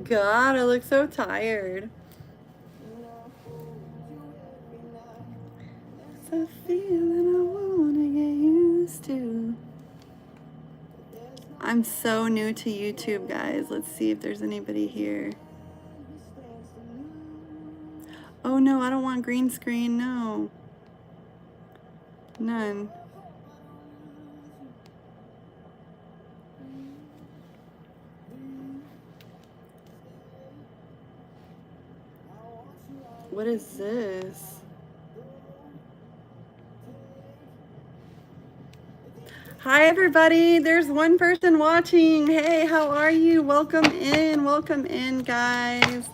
God, I look so tired. It's a feeling I wanna get used to. I'm so new to YouTube, guys. Let's see if there's anybody here. Oh no, I don't want green screen, no. None. What is this? Hi everybody, there's one person watching. Hey, how are you? Welcome in guys.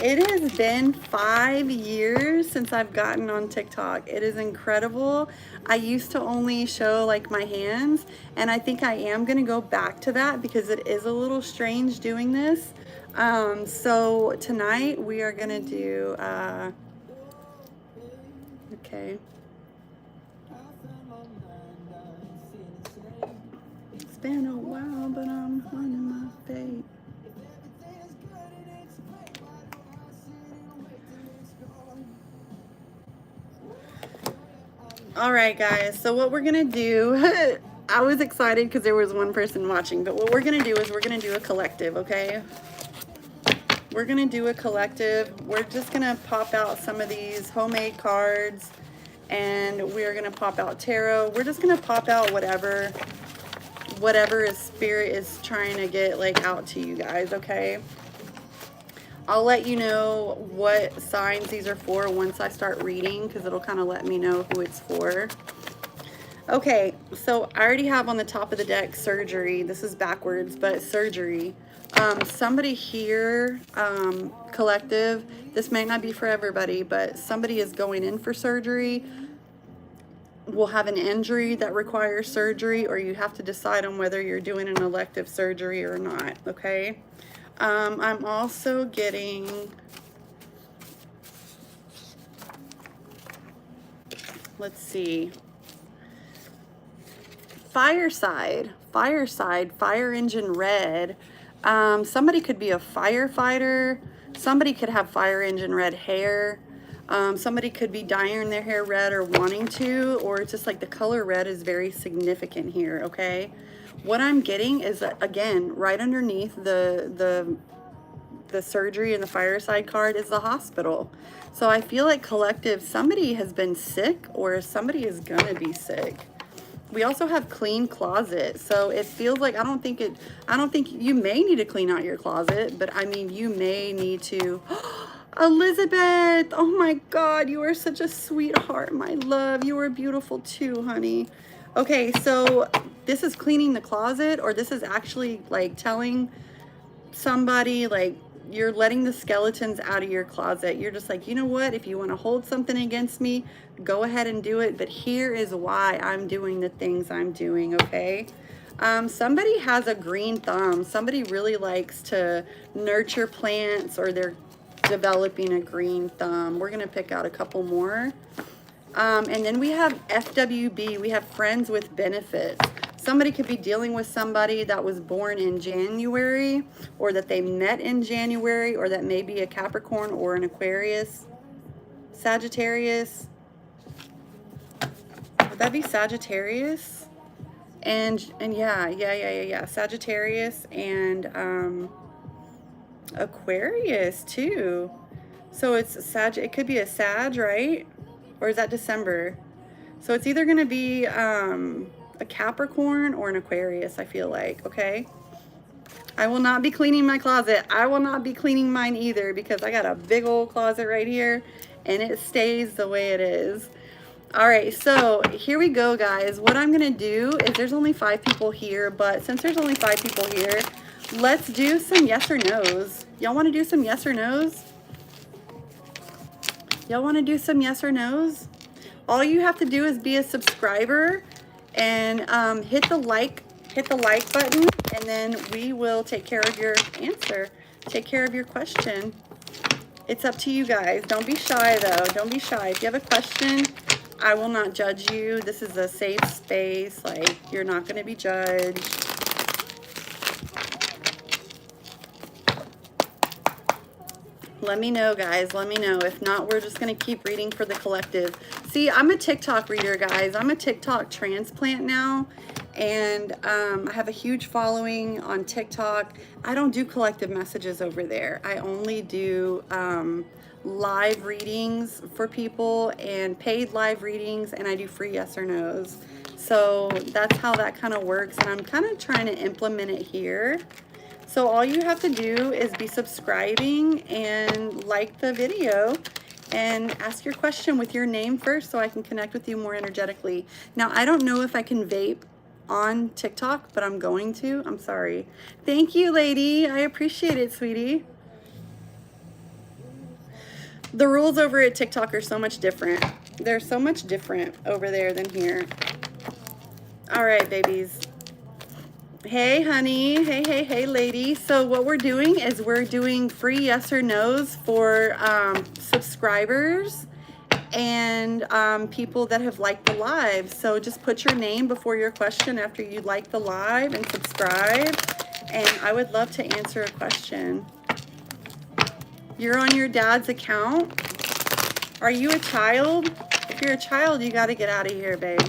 It has been 5 years since I've gotten on TikTok. It is incredible. I used to only show like my hands, and I think I am gonna go back to that because it is a little strange doing this. So tonight we are gonna do, okay. It's been a while, but I'm finding my fate. All right, guys, so what we're gonna do, I was excited because there was one person watching, but what we're gonna do is we're gonna do a collective, okay? We're gonna do a collective. We're just gonna pop out some of these homemade cards, and we're gonna pop out tarot. We're just gonna pop out whatever is spirit is trying to get like out to you guys, okay? I'll let you know what signs these are for once I start reading, because it'll kind of let me know who it's for. Okay, so I already have on the top of the deck surgery. This is backwards, but surgery. Somebody here, collective, this may not be for everybody, but somebody is going in for surgery, will have an injury that requires surgery, or you have to decide on whether you're doing an elective surgery or not, okay? I'm also getting, let's see, fireside, fire engine red. Somebody could be a firefighter. Somebody could have fire engine red hair. Somebody could be dyeing their hair red or wanting to, or it's just like the color red is very significant here, okay? What I'm getting is, again, right underneath the surgery and the fireside card is the hospital. So I feel like collective, somebody has been sick or somebody is gonna be sick. We also have clean closet. So it feels like, I don't think you may need to clean out your closet, but I mean, you may need to. Elizabeth, oh my God, you are such a sweetheart, my love. You are beautiful too, honey. Okay, so this is cleaning the closet, or this is actually like telling somebody, like, you're letting the skeletons out of your closet. You're just like, you know what, if you want to hold something against me, go ahead and do it, but here is why I'm doing the things I'm doing, okay? Somebody has a green thumb. Somebody really likes to nurture plants, or they're developing a green thumb. We're going to pick out a couple more. And then we have FWB. We have friends with benefits. Somebody could be dealing with somebody that was born in January, or that they met in January, or that may be a Capricorn or an Aquarius, Sagittarius. Would that be Sagittarius? And yeah, Sagittarius and Aquarius too. So it's Sag, it could be a Sag, right? Or is that December? So it's either gonna be a Capricorn or an Aquarius, I feel like, okay? I will not be cleaning my closet. I will not be cleaning mine either, because I got a big old closet right here and it stays the way it is. All right, so here we go, guys. What I'm gonna do is, there's only 5 people here, but since there's only 5 people here, let's do some yes or no's. Y'all wanna do some yes or no's? Y'all wanna do some yes or no's? All you have to do is be a subscriber and hit the like button, and then we will take care of your answer, take care of your question. It's up to you guys. Don't be shy though. Don't be shy. If you have a question, I will not judge you. This is a safe space. Like, you're not going to be judged. Let me know, guys. Let me know. If not, we're just going to keep reading for the collective. See, I'm a TikTok reader, guys. I'm a TikTok transplant now. And I have a huge following on TikTok. I don't do collective messages over there. I only do live readings for people and paid live readings. And I do free yes or no's. So that's how that kind of works. And I'm kind of trying to implement it here. So all you have to do is be subscribing and like the video and ask your question with your name first so I can connect with you more energetically. Now, I don't know if I can vape on TikTok, but I'm going to. I'm sorry. Thank you, lady. I appreciate it, sweetie. The rules over at TikTok are so much different. They're so much different over there than here. All right, babies. Hey, honey. Hey, hey, hey, lady. So what we're doing is we're doing free yes or no's for subscribers and people that have liked the live. So just put your name before your question after you like the live and subscribe. And I would love to answer a question. You're on your dad's account? Are you a child? If you're a child, you got to get out of here, babe.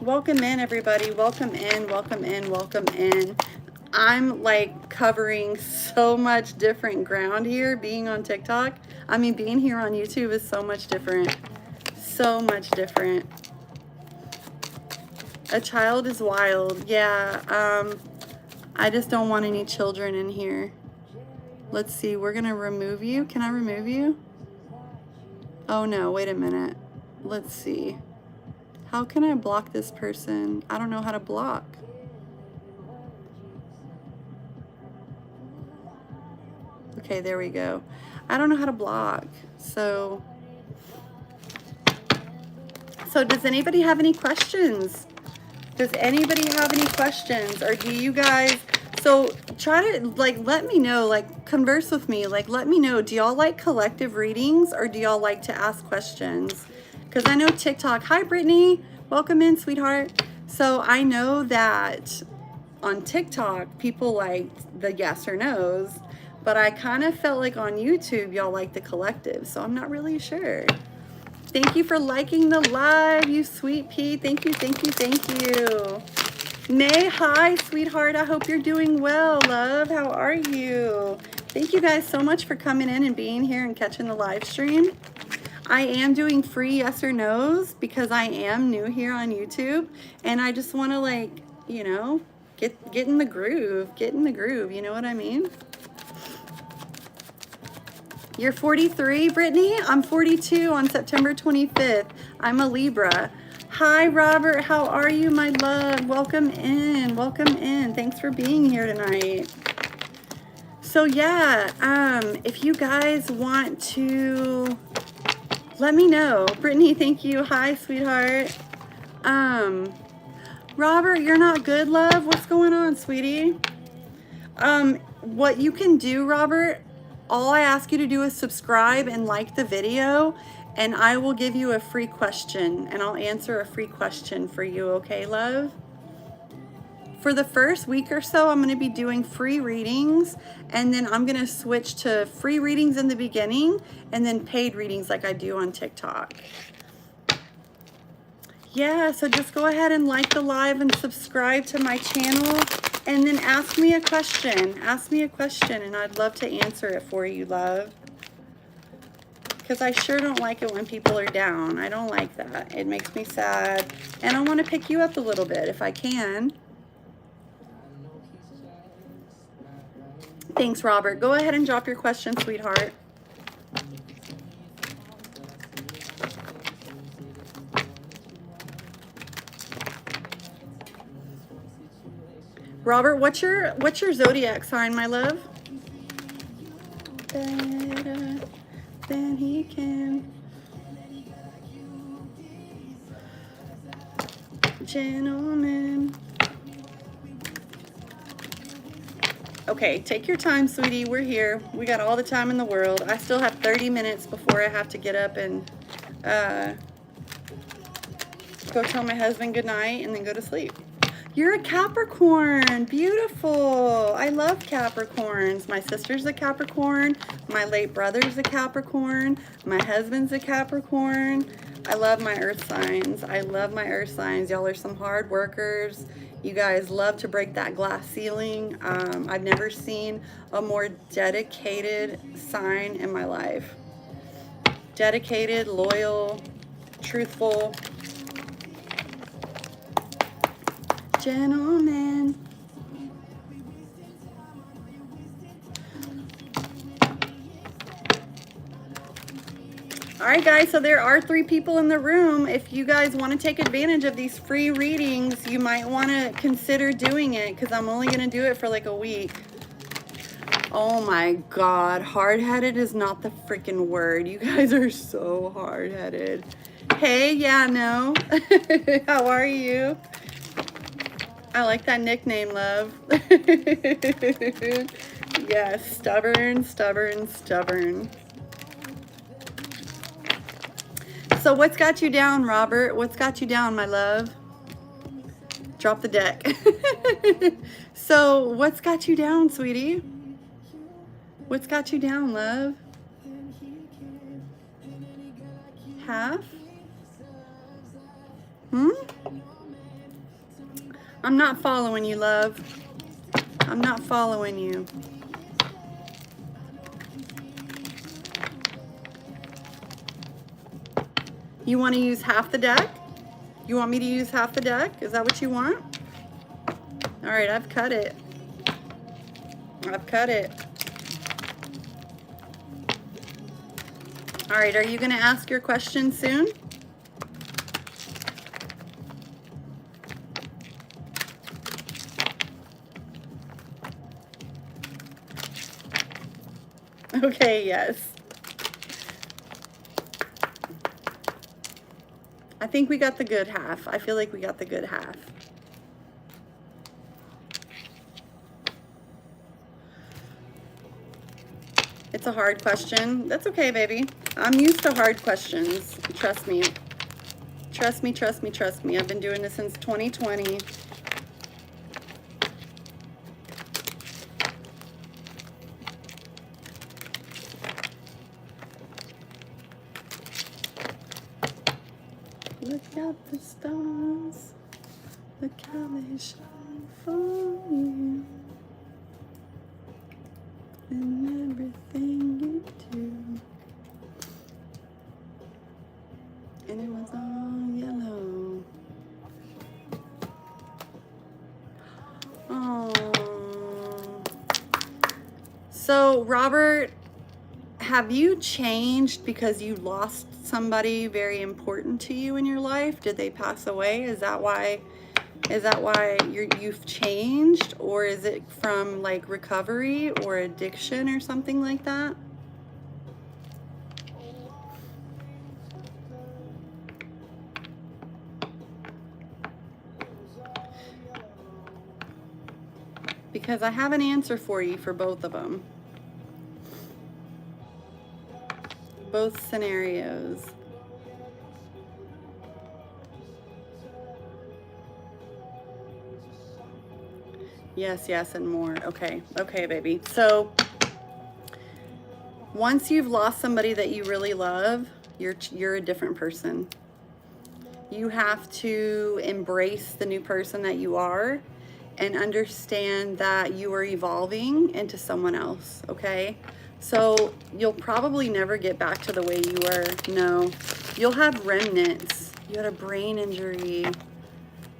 Welcome in, everybody. Welcome in, welcome in, welcome in. I'm like covering so much different ground here being on TikTok. I mean, being here on YouTube is so much different. So much different. A child is wild. Yeah, I just don't want any children in here. Let's see, we're gonna remove you. Can I remove you? Oh no, wait a minute. Let's see. How can I block this person? I don't know how to block. Okay, there we go. I don't know how to block. So does anybody have any questions? Does anybody have any questions? Or do you guys, so try to like, let me know, like converse with me. Like, let me know, do y'all like collective readings or do y'all like to ask questions? Because I know TikTok, hi Brittany, welcome in, sweetheart. So I know that on TikTok, people like the yes or no's, but I kind of felt like on YouTube, y'all like the collective. So I'm not really sure. Thank you for liking the live, you sweet pea. Thank you, thank you, thank you. May, hi, sweetheart. I hope you're doing well, love. How are you? Thank you guys so much for coming in and being here and catching the live stream. I am doing free yes or no's because I am new here on YouTube and I just want to like, you know, get in the groove, you know what I mean? You're 43, Brittany? I'm 42 on September 25th. I'm a Libra. Hi, Robert. How are you, my love? Welcome in. Welcome in. Thanks for being here tonight. So yeah, if you guys want to, let me know. Brittany, thank you. Hi, sweetheart. Robert, you're not good, love? What's going on, sweetie? What you can do, Robert, all I ask you to do is subscribe and like the video, and I will give you a free question, and I'll answer a free question for you, okay, love? For the first week or so, I'm going to be doing free readings, and then I'm going to switch to free readings in the beginning, and then paid readings like I do on TikTok. Yeah, so just go ahead and like the live and subscribe to my channel, and then ask me a question. Ask me a question, and I'd love to answer it for you, love. Because I sure don't like it when people are down. I don't like that. It makes me sad, and I want to pick you up a little bit if I can. Thanks, Robert. Go ahead and drop your question, sweetheart. Robert, what's your zodiac sign, my love? Better than he can. Gentlemen. Okay, take your time, sweetie. We're here. We got all the time in the world. I still have 30 minutes before I have to get up and go tell my husband goodnight and then go to sleep. You're a Capricorn. Beautiful. I love Capricorns. My sister's a Capricorn. My late brother's a Capricorn. My husband's a Capricorn. I love my earth signs. I love my earth signs. Y'all are some hard workers. You guys love to break that glass ceiling. I've never seen a more dedicated sign in my life. Dedicated, loyal, truthful. Gentlemen. All right, guys, so there are 3 people in the room. If you guys want to take advantage of these free readings, you might want to consider doing it because I'm only going to do it for like a week. Oh my God, hard-headed is not the freaking word. You guys are so hard-headed. Hey, yeah, no. How are you? I like that nickname, love. Yeah, stubborn, stubborn, stubborn. So what's got you down, Robert? What's got you down, my love? Drop the deck. So what's got you down, sweetie? What's got you down, love? Half? I'm not following you, love. I'm not following you. You want to use half the deck? You want me to use half the deck? Is that what you want? All right, I've cut it. I've cut it. All right, are you going to ask your question soon? Okay, yes. I think we got the good half. I feel like we got the good half. It's a hard question. That's okay, baby. I'm used to hard questions. Trust me. Trust me, trust me, trust me. I've been doing this since 2020. Look at the stars. Look how they shine for you. And everything you do. And it was all yellow. Oh. So, Robert, have you changed because you lost somebody very important to you in your life? Did they pass away? Is that why you've changed, or is it from like recovery or addiction or something like that? Because I have an answer for you for both of them. Both scenarios. Yes, yes, and more. Okay, okay, baby. So once you've lost somebody that you really love, you're a different person. You have to embrace the new person that you are and understand that you are evolving into someone else, okay? So you'll probably never get back to the way you were. No, you'll have remnants. You had a brain injury.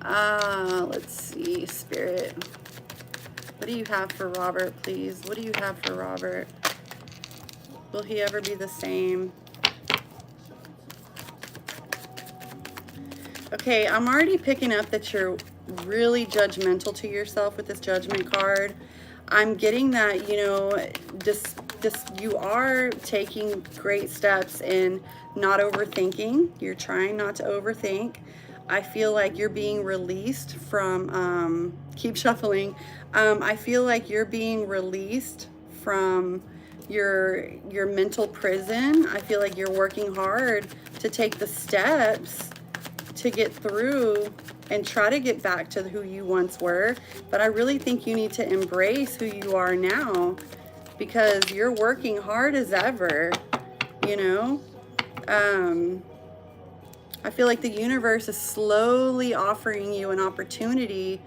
Let's see, Spirit. What do you have for Robert, please? What do you have for Robert? Will he ever be the same? Okay, I'm already picking up that you're really judgmental to yourself with this Judgment card. I'm getting that, you know, you are taking great steps in not overthinking. You're trying not to overthink. I feel like you're being released from, keep shuffling. I feel like you're being released from your mental prison. I feel like you're working hard to take the steps to get through and try to get back to who you once were. But I really think you need to embrace who you are now, because you're working hard as ever, you know? I feel like the universe is slowly offering you an opportunity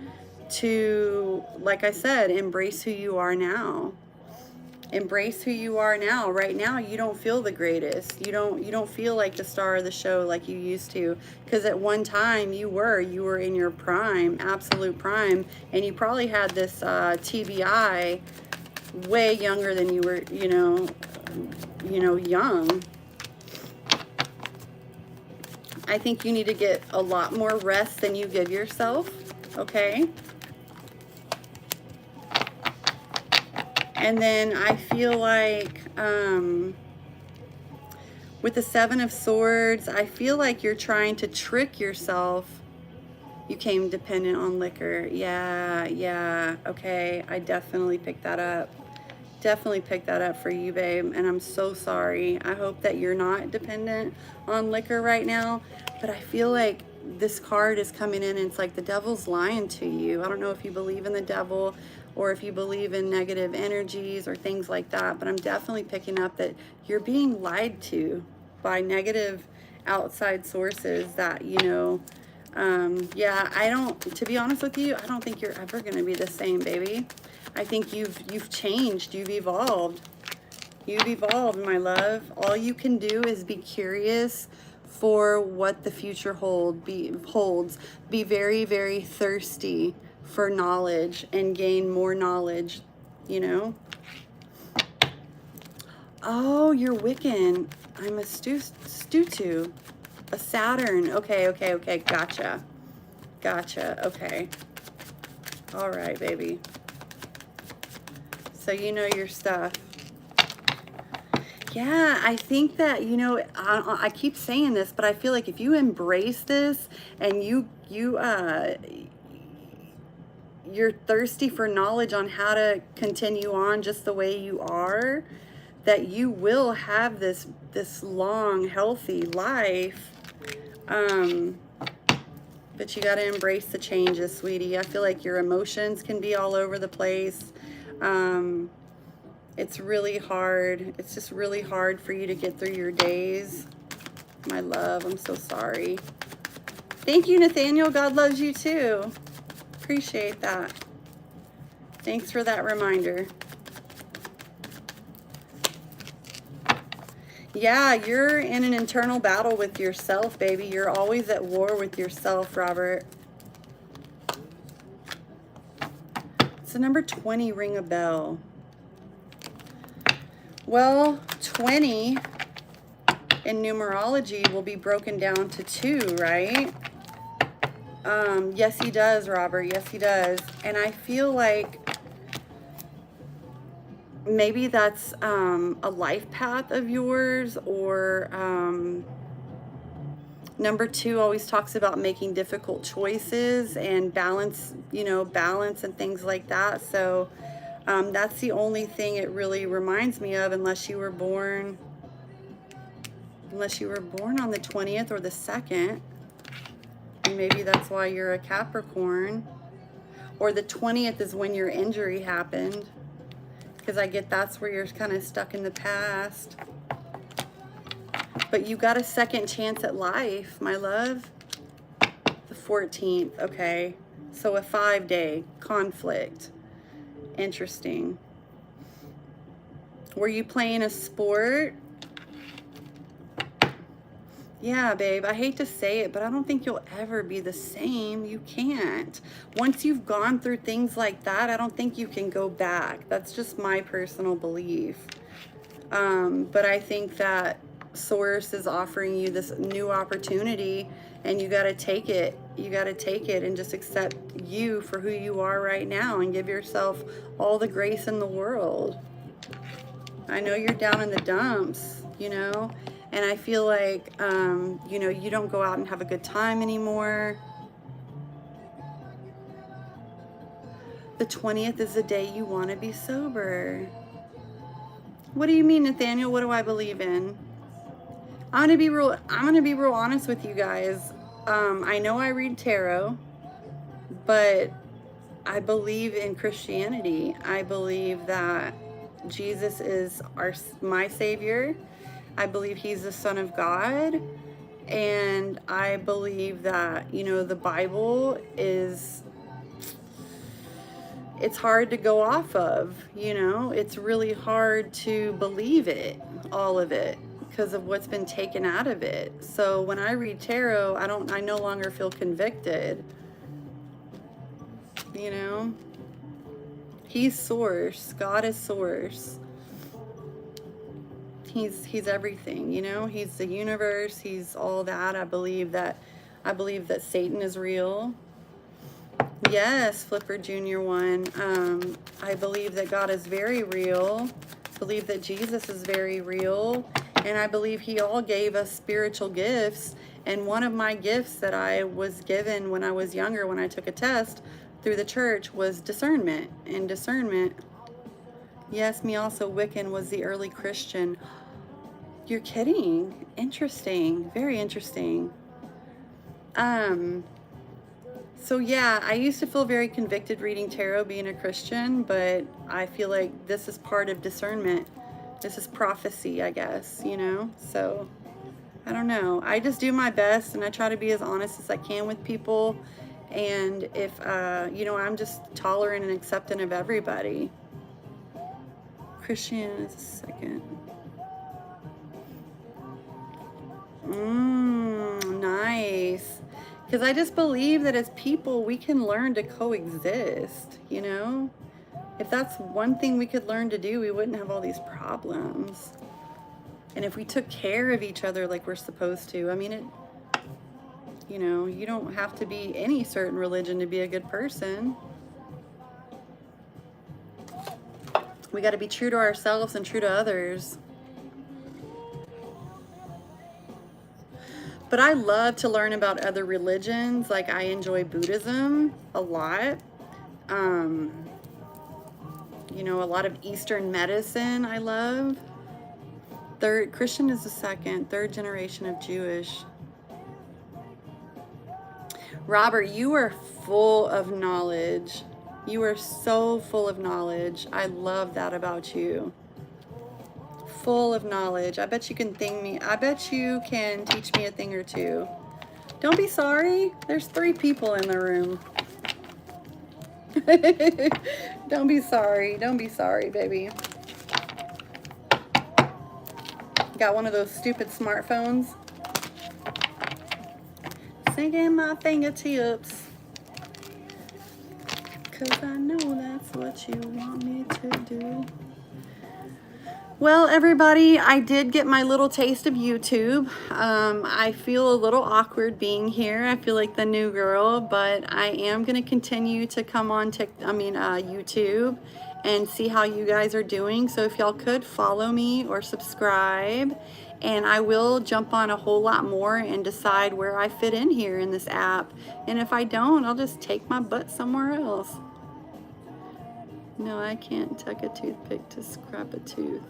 to, like I said, embrace who you are now. Embrace who you are now. Right now, you don't feel the greatest. You don't feel like the star of the show like you used to, because at one time you were in your prime, absolute prime, and you probably had this TBI way younger than you were, young. I think you need to get a lot more rest than you give yourself, okay? And then I feel like with the Seven of Swords, I feel like you're trying to trick yourself. You came dependent on liquor. Yeah, okay. I definitely picked that up. Definitely picked that up for you, babe, and I'm so sorry. I hope that you're not dependent on liquor right now, but I feel like this card is coming in and it's like the devil's lying to you. I don't know if you believe in the devil or if you believe in negative energies or things like that, but I'm definitely picking up that you're being lied to by negative outside sources that, yeah, to be honest with you, I don't think you're ever going to be the same, baby. I think you've changed, you've evolved. You've evolved, my love. All you can do is be curious for what the future holds. Be very, very thirsty for knowledge and gain more knowledge, Oh, you're Wiccan. I'm a Stutu. A Saturn. Okay. Gotcha. Okay. All right, baby. So you know your stuff. Yeah, I think that, I keep saying this, but I feel like if you embrace this and you're thirsty for knowledge on how to continue on just the way you are, that you will have this long, healthy life. But you got to embrace the changes, sweetie. I feel like your emotions can be all over the place. It's really hard. It's just really hard for you to get through your days. My love, I'm so sorry. Thank you, Nathaniel. God loves you too. Appreciate that. Thanks for that reminder. Yeah, you're in an internal battle with yourself, baby. You're always at war with yourself, Robert. So number 20, ring a bell. Well, 20 in numerology will be broken down to 2, right? Yes, he does, Robert. Yes, he does. And I feel like maybe that's a life path of yours, or number 2 always talks about making difficult choices and balance, balance and things like that. So that's the only thing it really reminds me of, unless you were born on the 20th or the 2nd. And maybe that's why you're a Capricorn. Or the 20th is when your injury happened. Because I get that's where you're kind of stuck in the past. But you got a second chance at life, my love. The 14th, okay. So a 5-day conflict. Interesting. Were you playing a sport? Yeah, babe, I hate to say it, but I don't think you'll ever be the same. You can't. Once you've gone through things like that, I don't think you can go back. That's just my personal belief. But I think that Source is offering you this new opportunity, and you got to take it. You got to take it and just accept you for who you are right now and give yourself all the grace in the world. I know you're down in the dumps, and I feel like, you don't go out and have a good time anymore. The 20th is the day you want to be sober. What do you mean, Nathaniel? What do I believe in? I'm gonna be real honest with you guys. I know I read tarot, but I believe in Christianity. I believe that Jesus is my Savior. I believe he's the Son of God. And I believe that, you know, the Bible is, it's hard to go off of, you know, it's really hard to believe it, all of it, because of what's been taken out of it. So when I read tarot, I no longer feel convicted, you know. He's source. God is source. He's everything, you know. He's the universe. He's all that. I believe that Satan is real. Yes, Flipper Jr. one. I believe that God is very real. I believe that Jesus is very real. And I believe he all gave us spiritual gifts. And one of my gifts that I was given when I was younger, when I took a test through the church, was discernment. And discernment, yes, me also, Wiccan was the early Christian. You're kidding. Interesting. Very interesting. So yeah, I used to feel very convicted reading tarot being a Christian, but I feel like this is part of discernment. This is prophecy, I guess, you know? So, I don't know. I just do my best and I try to be as honest as I can with people. And if, you know, I'm just tolerant and accepting of everybody. Christian is a second. Nice. Because I just believe that as people, we can learn to coexist, you know? If that's one thing we could learn to do, we wouldn't have all these problems. And if we took care of each other like we're supposed to, I mean, you know, you don't have to be any certain religion to be a good person. We got to be true to ourselves and true to others. But I love to learn about other religions. Like, I enjoy Buddhism a lot. You know, a lot of Eastern medicine I love. Christian is the second, third generation of Jewish. Robert, you are full of knowledge. You are so full of knowledge. I love that about you. Full of knowledge. I bet you can teach me a thing or two. Don't be sorry. There's 3 people in the room. Don't be sorry. Don't be sorry, baby. Got one of those stupid smartphones. Sinking my fingertips. 'Cause I know that's what you want me to do. Well, everybody, I did get my little taste of YouTube. I feel a little awkward being here. I feel like the new girl, but I am going to continue to come on YouTube and see how you guys are doing. So if y'all could follow me or subscribe, and I will jump on a whole lot more and decide where I fit in here in this app. And if I don't, I'll just take my butt somewhere else. No, I can't tuck a toothpick to scrap a tooth.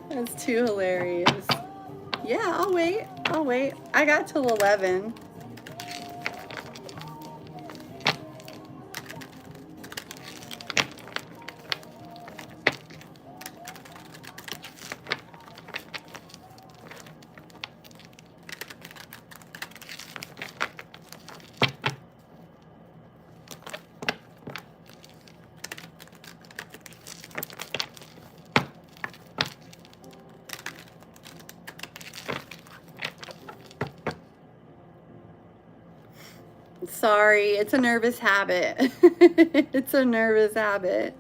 That's too hilarious. Yeah, I'll wait. I got till 11. Sorry, it's a nervous habit. It's a nervous habit.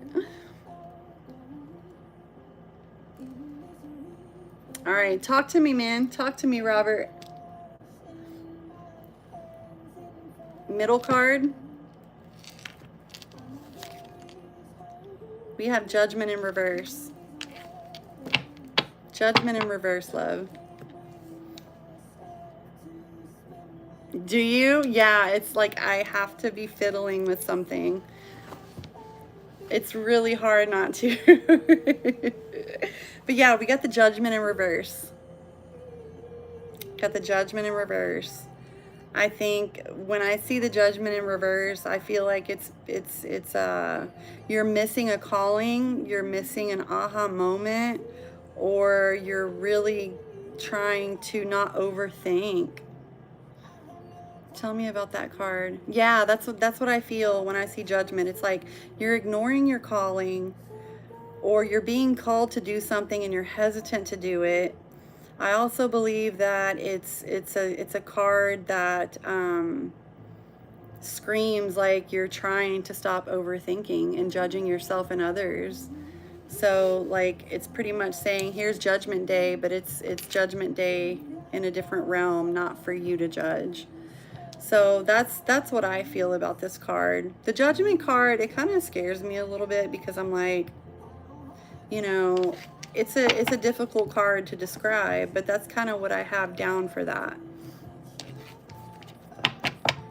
All right, talk to me, man. Talk to me, Robert. Middle card. We have Judgment in reverse. Judgment in reverse, love. Do you? Yeah, it's like I have to be fiddling with something. It's really hard not to. But yeah, we got the Judgment in reverse. Got the Judgment in reverse. I think when I see the Judgment in reverse, I feel like it's you're missing a calling, you're missing an aha moment, or you're really trying to not overthink. Tell me about that card. Yeah, that's what I feel when I see Judgment. It's like you're ignoring your calling, or you're being called to do something and you're hesitant to do it. I also believe that it's a card that screams like you're trying to stop overthinking and judging yourself and others. So like it's pretty much saying here's Judgment Day, but it's Judgment Day in a different realm, not for you to judge. So that's what I feel about this card. The Judgment card, it kind of scares me a little bit because I'm like, you know, it's a difficult card to describe, but that's kind of what I have down for that.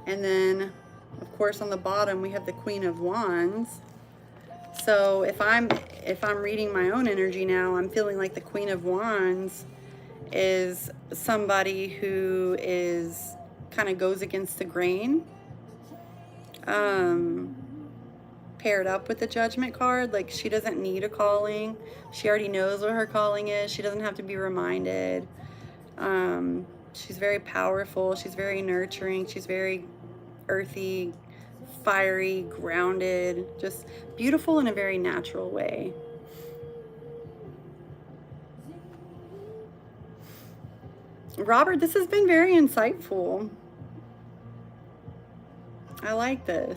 And then, of course, on the bottom we have the Queen of Wands. So if I'm reading my own energy now, I'm feeling like the Queen of Wands is somebody who is kind of goes against the grain. Paired up with the Judgment card, like she doesn't need a calling. She already knows what her calling is. She doesn't have to be reminded. She's very powerful. She's very nurturing. She's very earthy, fiery, grounded, just beautiful in a very natural way. Robert, this has been very insightful. I like this.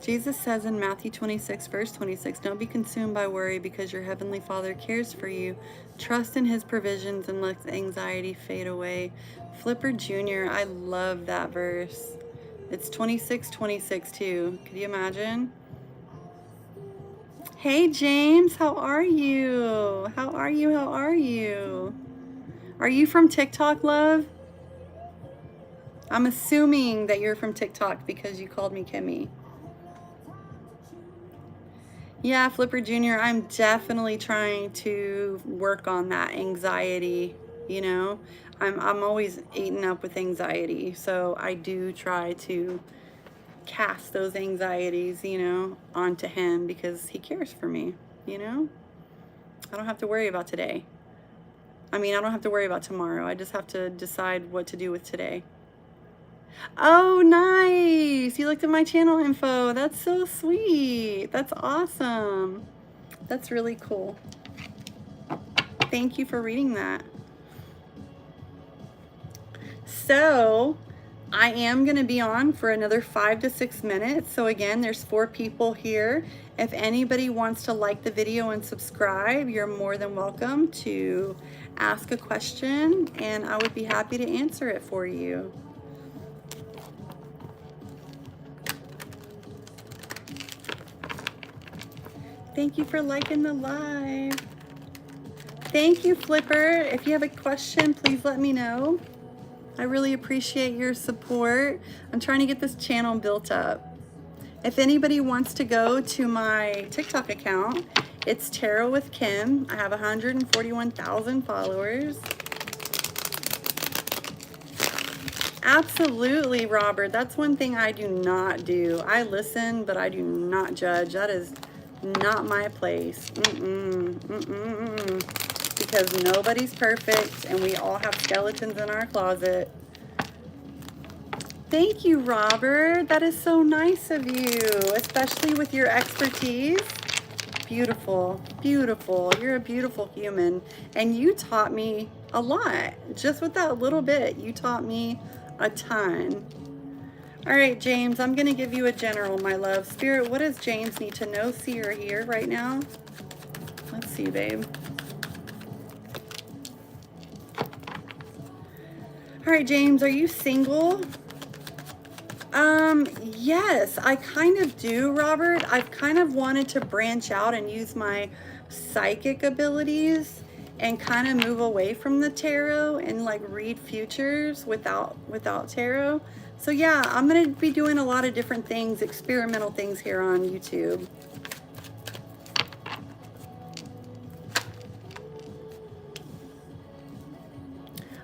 Jesus says in Matthew 26, verse 26, don't be consumed by worry because your heavenly Father cares for you. Trust in his provisions and let anxiety fade away. Flipper Jr., I love that verse. It's 26:26 too. Could you imagine? Hey James, how are you? How are you? How are you? Are you from TikTok, love? I'm assuming that you're from TikTok because you called me Kimmy. Yeah, Flipper Jr., I'm definitely trying to work on that anxiety, you know? I'm always eaten up with anxiety, so I do try to cast those anxieties, you know, onto him because he cares for me, you know? I don't have to worry about today. I mean, I don't have to worry about tomorrow. I just have to decide what to do with today. Oh, nice. You looked at my channel info. That's so sweet. That's awesome. That's really cool. Thank you for reading that. So I am going to be on for another 5 to 6 minutes. So again, there's 4 people here. If anybody wants to like the video and subscribe, you're more than welcome to ask a question and I would be happy to answer it for you. Thank you for liking the live. Thank you, Flipper. If you have a question, please let me know. I really appreciate your support. I'm trying to get this channel built up. If anybody wants to go to my TikTok account, it's Tarot with Kim. I have 141,000 followers. Absolutely, Robert. That's one thing I do not do. I listen, but I do not judge. That is not my place. Because nobody's perfect and we all have skeletons in our closet. Thank you, Robert. That is so nice of you, especially with your expertise. Beautiful, beautiful. You're a beautiful human. And you taught me a lot. Just with that little bit, you taught me a ton. All right, James, I'm going to give you a general, my love. Spirit, what does James need to know, see, or hear right now? Let's see, babe. All right, James, are you single? Yes, I kind of do, Robert. I've kind of wanted to branch out and use my psychic abilities and kind of move away from the tarot and like read futures without tarot. So yeah, I'm going to be doing a lot of different things, experimental things here on YouTube.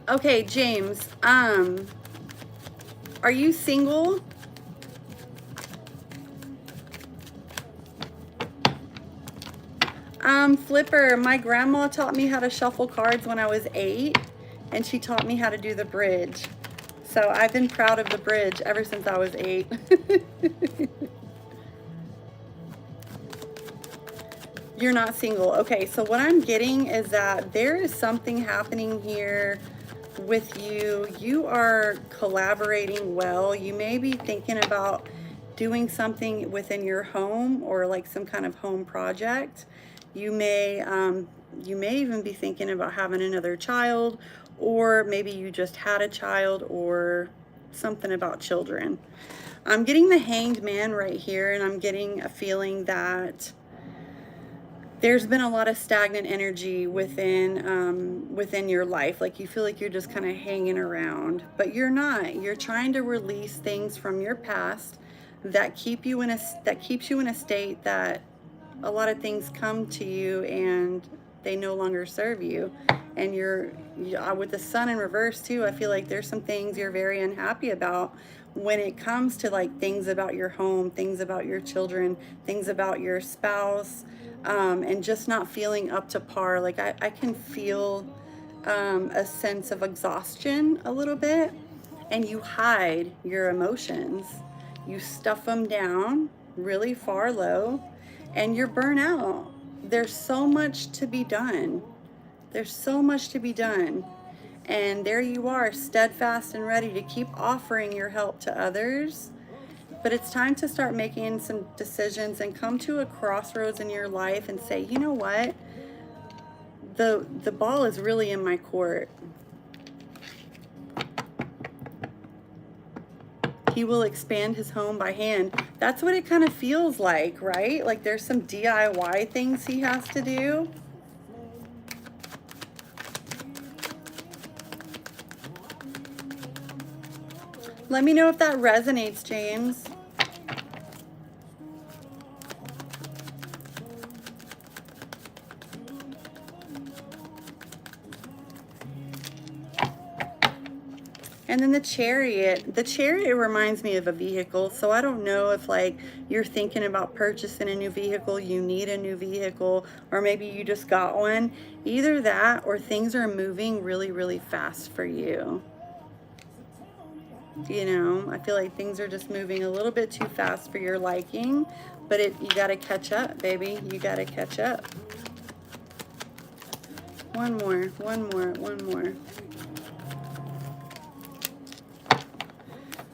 Okay, James, are you single? Flipper, my grandma taught me how to shuffle cards when I was 8, and she taught me how to do the bridge. So I've been proud of the bridge ever since I was 8. You're not single. Okay, so what I'm getting is that there is something happening here with you. You are collaborating well. You may be thinking about doing something within your home or like some kind of home project. You may even be thinking about having another child, or maybe you just had a child, or something about children. I'm getting the Hanged Man right here, and I'm getting a feeling that there's been a lot of stagnant energy within your life. Like you feel like you're just kind of hanging around, but you're not. You're trying to release things from your past that keeps you in a state that a lot of things come to you and they no longer serve you. And you're with the Sun in reverse too. I feel like there's some things you're very unhappy about when it comes to like things about your home, things about your children, things about your spouse, and just not feeling up to par. Like I can feel a sense of exhaustion a little bit, and you hide your emotions. You stuff them down really far low, and you're burnout. There's so much to be done. There's so much to be done. And there you are, steadfast and ready to keep offering your help to others. But it's time to start making some decisions and come to a crossroads in your life and say, you know what? The ball is really in my court. He will expand his home by hand. That's what it kind of feels like, right? Like there's some DIY things he has to do. Let me know if that resonates, James. And then the Chariot reminds me of a vehicle. So I don't know if like you're thinking about purchasing a new vehicle, you need a new vehicle, or maybe you just got one. Either that or things are moving really, really fast for you. You know, I feel like things are just moving a little bit too fast for your liking, but you got to catch up, baby. You got to catch up. One more.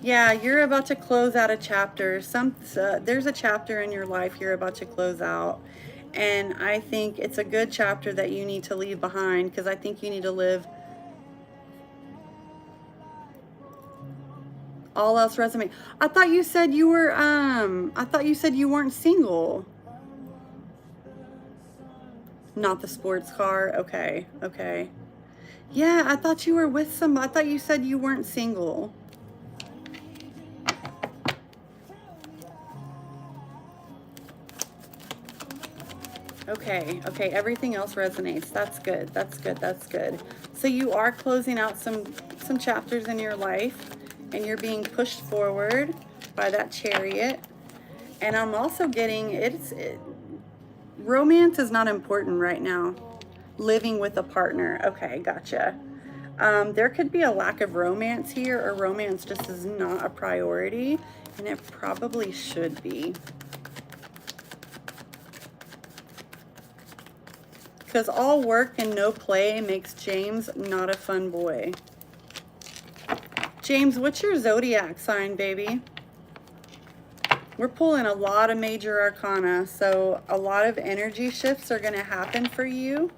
Yeah, you're about to close out a chapter. There's a chapter in your life you're about to close out. And I think it's a good chapter that you need to leave behind, because I think you need to live. All else resume. I thought you said you were, I thought you said you weren't single. Not the sports car. Okay. Yeah, I thought you were with somebody. I thought you said you weren't single. Okay, everything else resonates. That's good. So you are closing out some chapters in your life, and you're being pushed forward by that Chariot. And I'm also getting romance is not important right now. Living with a partner. Okay, gotcha. There could be a lack of romance here, or romance just is not a priority, and it probably should be. Because all work and no play makes James not a fun boy. James, what's your zodiac sign, baby? We're pulling a lot of major arcana, so a lot of energy shifts are going to happen for you.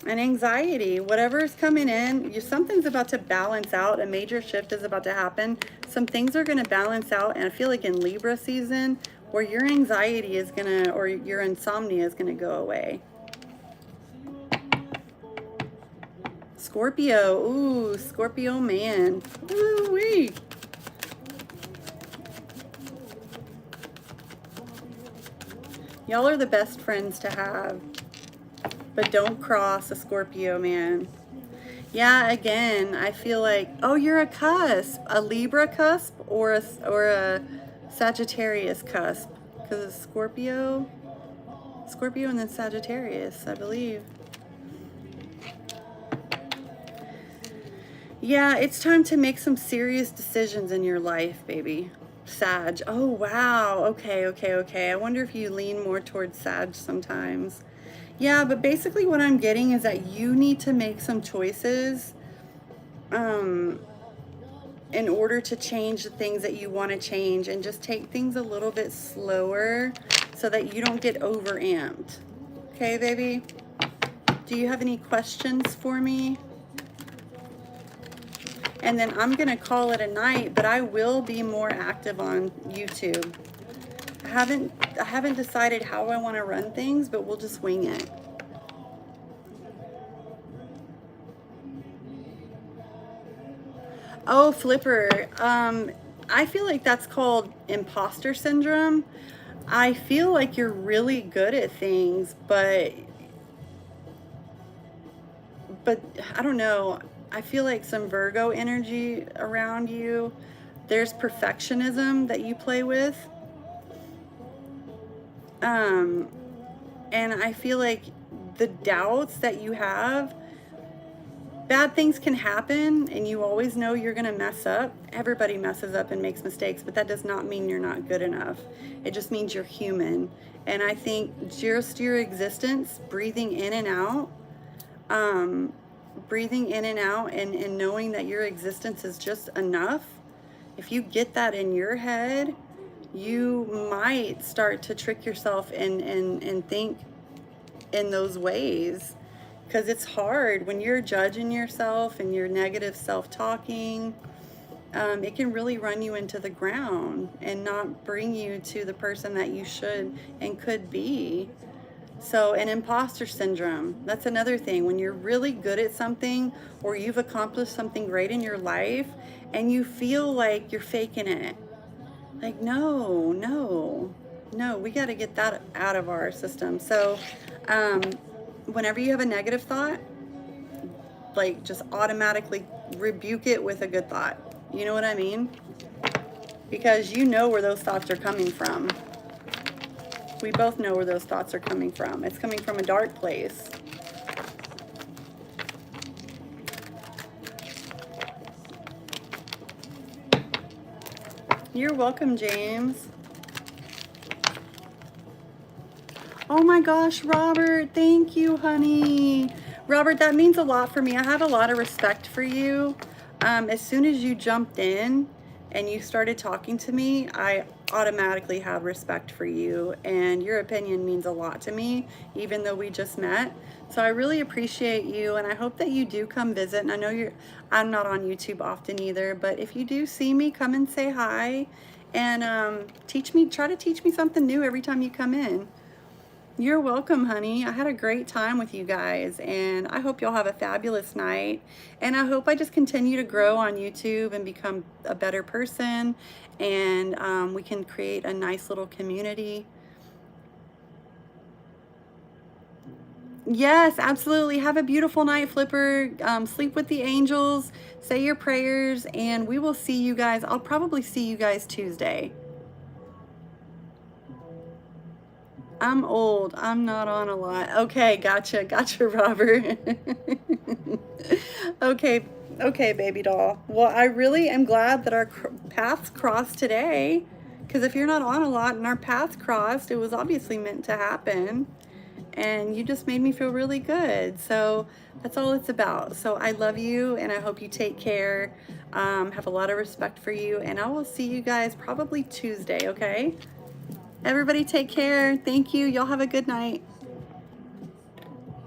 And anxiety, whatever's coming in, something's about to balance out. A major shift is about to happen. Some things are going to balance out, and I feel like in Libra season, where your anxiety is going to, or your insomnia is going to go away. Scorpio. Ooh, Scorpio man. Ooh-wee. Y'all are the best friends to have. But don't cross a Scorpio man. Yeah, again, I feel like, oh, you're a cusp. A Libra cusp or a Sagittarius cusp. Because it's Scorpio and then Sagittarius, I believe. Yeah, it's time to make some serious decisions in your life, baby. Sag. Oh, wow. Okay. I wonder if you lean more towards Sag sometimes. Yeah, but basically what I'm getting is that you need to make some choices in order to change the things that you want to change, and just take things a little bit slower so that you don't get overamped. Okay, baby? Do you have any questions for me? And then I'm going to call it a night, but I will be more active on YouTube. I haven't decided how I want to run things, but we'll just wing it. Oh, Flipper. I feel like that's called imposter syndrome. I feel like you're really good at things, but I don't know. I feel like some Virgo energy around you. There's perfectionism that you play with. And I feel like the doubts that you have, bad things can happen and you always know you're going to mess up. Everybody messes up and makes mistakes, but that does not mean you're not good enough. It just means you're human. And I think just your existence, breathing in and out, and knowing that your existence is just enough. If you get that in your head, you might start to trick yourself and think in those ways, because it's hard when you're judging yourself and you're negative self-talking. It can really run you into the ground and not bring you to the person that you should and could be. So, an imposter syndrome, that's another thing. When you're really good at something or you've accomplished something great in your life and you feel like you're faking it. Like, no, we got to get that out of our system. So, whenever you have a negative thought, like, just automatically rebuke it with a good thought. You know what I mean? Because you know where those thoughts are coming from. We both know where those thoughts are coming from. It's coming from a dark place. You're welcome, James. Oh my gosh, Robert, thank you, honey. Robert, that means a lot for me. I have a lot of respect for you. As soon as you jumped in and you started talking to me, I automatically have respect for you, and your opinion means a lot to me, even though we just met. So I really appreciate you, and I hope that you do come visit. And I know I'm not on YouTube often either, but if you do see me, come and say hi, and try to teach me something new every time you come in. You're welcome, honey. I had a great time with you guys, and I hope y'all have a fabulous night. And I hope I just continue to grow on YouTube and become a better person, and we can create a nice little community. Yes, absolutely. Have a beautiful night, Flipper. Sleep with the angels, say your prayers, and we will see you guys. I'll probably see you guys Tuesday. I'm old. I'm not on a lot. Okay, gotcha, Robert. Okay, baby doll. Well, I really am glad that our paths crossed today, because if you're not on a lot and our paths crossed, it was obviously meant to happen, and you just made me feel really good. So that's all it's about. So I love you, and I hope you take care. Have a lot of respect for you, and I will see you guys probably Tuesday, okay? Everybody take care. Thank you. Y'all have a good night.